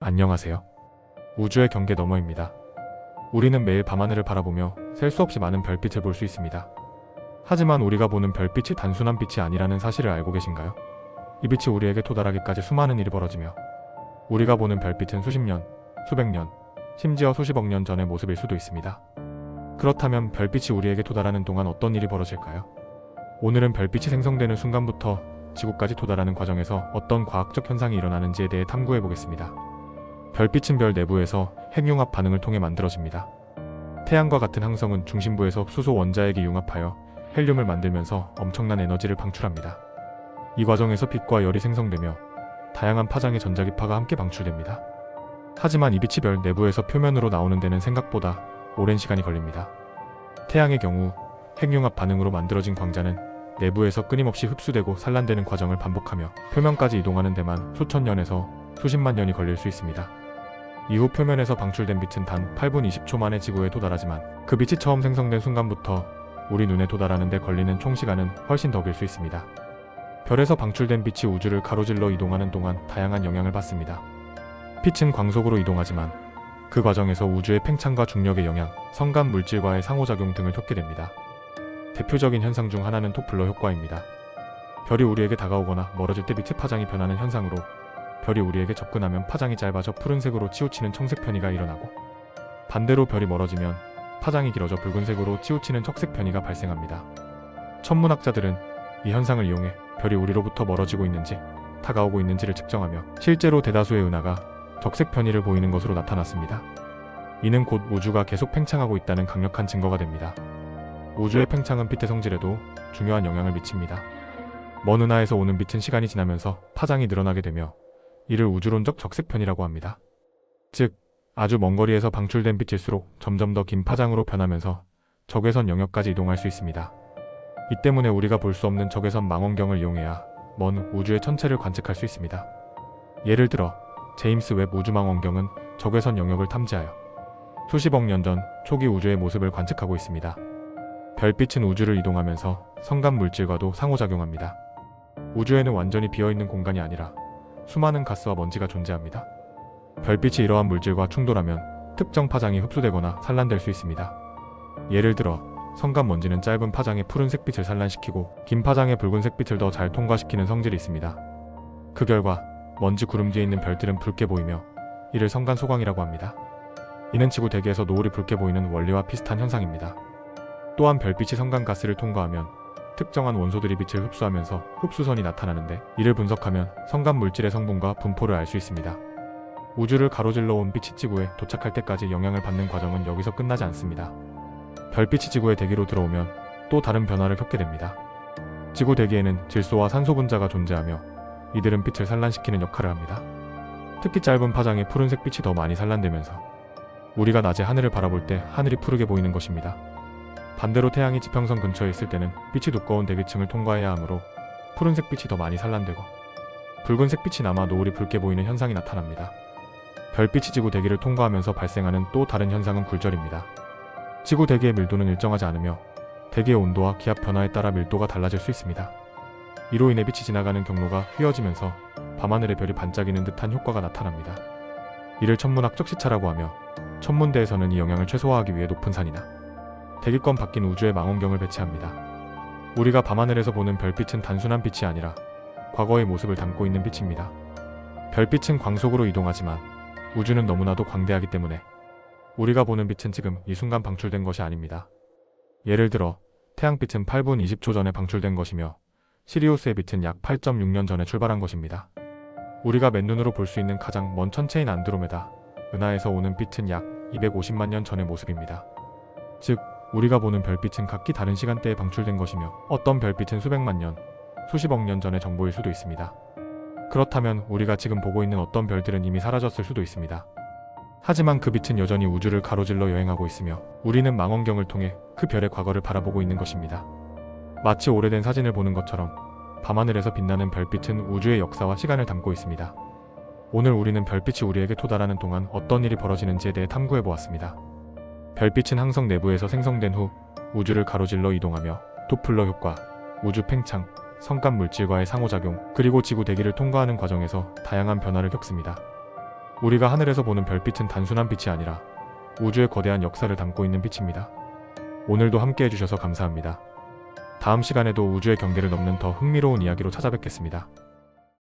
안녕하세요. 우주의 경계 너머입니다. 우리는 매일 밤하늘을 바라보며 셀 수 없이 많은 별빛을 볼 수 있습니다. 하지만 우리가 보는 별빛이 단순한 빛이 아니라는 사실을 알고 계신가요? 이 빛이 우리에게 도달하기까지 수많은 일이 벌어지며 우리가 보는 별빛은 수십 년, 수백 년, 심지어 수십억 년 전의 모습일 수도 있습니다. 그렇다면 별빛이 우리에게 도달하는 동안 어떤 일이 벌어질까요? 오늘은 별빛이 생성되는 순간부터 지구까지 도달하는 과정에서 어떤 과학적 현상이 일어나는지에 대해 탐구해 보겠습니다. 별빛은 별 내부에서 핵융합 반응을 통해 만들어집니다. 태양과 같은 항성은 중심부에서 수소 원자핵이 융합하여 헬륨을 만들면서 엄청난 에너지를 방출합니다. 이 과정에서 빛과 열이 생성되며 다양한 파장의 전자기파가 함께 방출됩니다. 하지만 이 빛이 별 내부에서 표면으로 나오는 데는 생각보다 오랜 시간이 걸립니다. 태양의 경우 핵융합 반응으로 만들어진 광자는 내부에서 끊임없이 흡수되고 산란되는 과정을 반복하며 표면까지 이동하는 데만 수천 년에서 수십만 년이 걸릴 수 있습니다. 이후 표면에서 방출된 빛은 단 8분 20초 만에 지구에 도달하지만 그 빛이 처음 생성된 순간부터 우리 눈에 도달하는 데 걸리는 총 시간은 훨씬 더 길 수 있습니다. 별에서 방출된 빛이 우주를 가로질러 이동하는 동안 다양한 영향을 받습니다. 빛은 광속으로 이동하지만 그 과정에서 우주의 팽창과 중력의 영향, 성간 물질과의 상호작용 등을 겪게 됩니다. 대표적인 현상 중 하나는 토플러 효과입니다. 별이 우리에게 다가오거나 멀어질 때 빛의 파장이 변하는 현상으로 별이 우리에게 접근하면 파장이 짧아져 푸른색으로 치우치는 청색 편의가 일어나고 반대로 별이 멀어지면 파장이 길어져 붉은색으로 치우치는 적색 편의가 발생합니다. 천문학자들은 이 현상을 이용해 별이 우리로부터 멀어지고 있는지 다가오고 있는지를 측정하며 실제로 대다수의 은하가 적색 편의를 보이는 것으로 나타났습니다. 이는 곧 우주가 계속 팽창하고 있다는 강력한 증거가 됩니다. 우주의 팽창은 빛의 성질에도 중요한 영향을 미칩니다. 먼 은하에서 오는 빛은 시간이 지나면서 파장이 늘어나게 되며 이를 우주론적 적색편이라고 합니다. 즉, 아주 먼 거리에서 방출된 빛일수록 점점 더 긴 파장으로 변하면서 적외선 영역까지 이동할 수 있습니다. 이 때문에 우리가 볼 수 없는 적외선 망원경을 이용해야 먼 우주의 천체를 관측할 수 있습니다. 예를 들어 제임스 웹 우주망원경은 적외선 영역을 탐지하여 수십억 년 전 초기 우주의 모습을 관측하고 있습니다. 별빛은 우주를 이동하면서 성간 물질과도 상호작용합니다. 우주에는 완전히 비어있는 공간이 아니라 수많은 가스와 먼지가 존재합니다. 별빛이 이러한 물질과 충돌하면 특정 파장이 흡수되거나 산란될 수 있습니다. 예를 들어 성간 먼지는 짧은 파장의 푸른색 빛을 산란시키고 긴 파장의 붉은색 빛을 더 잘 통과시키는 성질이 있습니다. 그 결과 먼지 구름 뒤에 있는 별들은 붉게 보이며 이를 성간 소광이라고 합니다. 이는 지구 대기에서 노을이 붉게 보이는 원리와 비슷한 현상입니다. 또한 별빛이 성간 가스를 통과하면 특정한 원소들이 빛을 흡수하면서 흡수선이 나타나는데 이를 분석하면 성간 물질의 성분과 분포를 알 수 있습니다. 우주를 가로질러 온 빛이 지구에 도착할 때까지 영향을 받는 과정은 여기서 끝나지 않습니다. 별빛이 지구의 대기로 들어오면 또 다른 변화를 겪게 됩니다. 지구 대기에는 질소와 산소 분자가 존재하며 이들은 빛을 산란시키는 역할을 합니다. 특히 짧은 파장의 푸른색 빛이 더 많이 산란되면서 우리가 낮에 하늘을 바라볼 때 하늘이 푸르게 보이는 것입니다. 반대로 태양이 지평선 근처에 있을 때는 빛이 두꺼운 대기층을 통과해야 하므로 푸른색 빛이 더 많이 산란되고 붉은색 빛이 남아 노을이 붉게 보이는 현상이 나타납니다. 별빛이 지구 대기를 통과하면서 발생하는 또 다른 현상은 굴절입니다. 지구 대기의 밀도는 일정하지 않으며 대기의 온도와 기압 변화에 따라 밀도가 달라질 수 있습니다. 이로 인해 빛이 지나가는 경로가 휘어지면서 밤하늘의 별이 반짝이는 듯한 효과가 나타납니다. 이를 천문학적 시차라고 하며 천문대에서는 이 영향을 최소화하기 위해 높은 산이나 대기권 바뀐 우주의 망원경을 배치합니다. 우리가 밤하늘에서 보는 별빛은 단순한 빛이 아니라 과거의 모습을 담고 있는 빛입니다. 별빛은 광속으로 이동하지만 우주는 너무나도 광대하기 때문에 우리가 보는 빛은 지금 이 순간 방출된 것이 아닙니다. 예를 들어 태양빛은 8분 20초 전에 방출된 것이며 시리우스의 빛은 약 8.6년 전에 출발한 것입니다. 우리가 맨눈으로 볼 수 있는 가장 먼 천체인 안드로메다 은하에서 오는 빛은 약 250만 년 전의 모습입니다. 즉, 우리가 보는 별빛은 각기 다른 시간대에 방출된 것이며 어떤 별빛은 수백만 년, 수십억 년 전의 정보일 수도 있습니다. 그렇다면 우리가 지금 보고 있는 어떤 별들은 이미 사라졌을 수도 있습니다. 하지만 그 빛은 여전히 우주를 가로질러 여행하고 있으며 우리는 망원경을 통해 그 별의 과거를 바라보고 있는 것입니다. 마치 오래된 사진을 보는 것처럼 밤하늘에서 빛나는 별빛은 우주의 역사와 시간을 담고 있습니다. 오늘 우리는 별빛이 우리에게 도달하는 동안 어떤 일이 벌어지는지에 대해 탐구해 보았습니다. 별빛은 항성 내부에서 생성된 후 우주를 가로질러 이동하며 도플러 효과, 우주 팽창, 성간 물질과의 상호작용, 그리고 지구 대기를 통과하는 과정에서 다양한 변화를 겪습니다. 우리가 하늘에서 보는 별빛은 단순한 빛이 아니라 우주의 거대한 역사를 담고 있는 빛입니다. 오늘도 함께 해주셔서 감사합니다. 다음 시간에도 우주의 경계를 넘는 더 흥미로운 이야기로 찾아뵙겠습니다.